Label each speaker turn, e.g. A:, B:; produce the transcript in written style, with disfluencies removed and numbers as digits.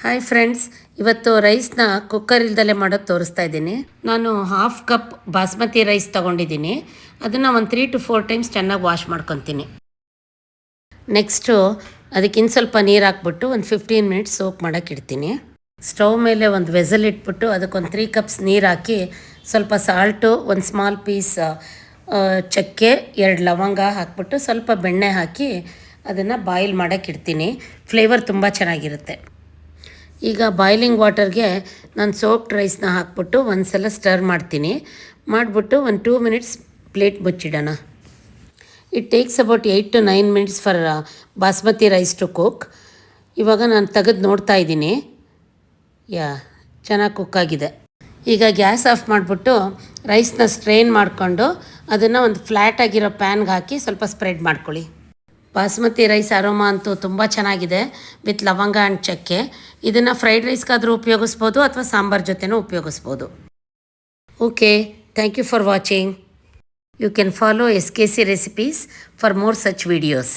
A: Hi friends, ಇವತ್ತು ರೈಸ್ನ cooker ಇಲ್ದಲೇ ಮಾಡೋದು ತೋರಿಸ್ತಾ ಇದ್ದೀನಿ. ನಾನು ಹಾಫ್ ಕಪ್ ಬಾಸ್ಮತಿ ರೈಸ್ ತೊಗೊಂಡಿದ್ದೀನಿ. ಅದನ್ನು ಒಂದು 3 to 4 ಟೈಮ್ಸ್ ಚೆನ್ನಾಗಿ ವಾಶ್ ಮಾಡ್ಕೊತೀನಿ. ನೆಕ್ಸ್ಟು ಅದಕ್ಕಿಂತ ಸ್ವಲ್ಪ ನೀರು ಹಾಕ್ಬಿಟ್ಟು ಒಂದು 15 ಮಿನಿಟ್ಸ್ ಸೋಕ್ ಮಾಡೋಕ್ಕೆ ಇಡ್ತೀನಿ. ಸ್ಟವ್ ಮೇಲೆ ಒಂದು ವೆಸಲ್ ಇಟ್ಬಿಟ್ಟು ಅದಕ್ಕೊಂದು 3 ಕಪ್ಸ್ ನೀರು ಹಾಕಿ ಸ್ವಲ್ಪ ಸಾಲ್ಟು, ಒಂದು ಸ್ಮಾಲ್ ಪೀಸ್ ಚಕ್ಕೆ, 2 ಲವಂಗ ಹಾಕ್ಬಿಟ್ಟು ಸ್ವಲ್ಪ ಬೆಣ್ಣೆ ಹಾಕಿ ಅದನ್ನು ಬಾಯ್ಲ್ ಮಾಡೋಕ್ಕೆ ಇಡ್ತೀನಿ. ಫ್ಲೇವರ್ ತುಂಬ ಚೆನ್ನಾಗಿರುತ್ತೆ. ಈಗ ಬಾಯ್ಲಿಂಗ್ ವಾಟರ್ಗೆ ನಾನು ಸೋಕ್ಡ್ ರೈಸ್ನ ಹಾಕ್ಬಿಟ್ಟು ಒಂದು ಸಲ ಸ್ಟರ್ ಮಾಡ್ತೀನಿ. ಮಾಡಿಬಿಟ್ಟು ಒಂದು 2 ಮಿನಿಟ್ಸ್ ಪ್ಲೇಟ್ ಮುಚ್ಚಿಡೋಣ. It takes about 8 to 9 minutes for basmati rice to cook. ಇವಾಗ ನಾನು ತೆಗೆದು ನೋಡ್ತಾ ಇದ್ದೀನಿ. ಚೆನ್ನಾಗಿ ಕುಕ್ಕಾಗಿದೆ. ಈಗ ಗ್ಯಾಸ್ ಆಫ್ ಮಾಡಿಬಿಟ್ಟು ರೈಸ್ನ ಸ್ಟ್ರೈನ್ ಮಾಡಿಕೊಂಡು ಅದನ್ನು ಒಂದು ಫ್ಲ್ಯಾಟಾಗಿರೋ ಪ್ಯಾನ್ಗೆ ಹಾಕಿ ಸ್ವಲ್ಪ ಸ್ಪ್ರೆಡ್ ಮಾಡ್ಕೊಳ್ಳಿ. ಬಾಸ್ಮತಿ ರೈಸ್ ಅರೋಮಾ ಅಂತೂ ತುಂಬ ಚೆನ್ನಾಗಿದೆ ವಿತ್ ಲವಂಗ ಆ್ಯಂಡ್ ಚಕ್ಕೆ. ಇದನ್ನು ಫ್ರೈಡ್ ರೈಸ್ಗಾದರೂ ಉಪಯೋಗಿಸ್ಬೋದು ಅಥವಾ ಸಾಂಬಾರ್ ಜೊತೆನೂ ಉಪಯೋಗಿಸ್ಬೋದು. Okay, thank you for watching. You can follow SKC recipes for more such videos.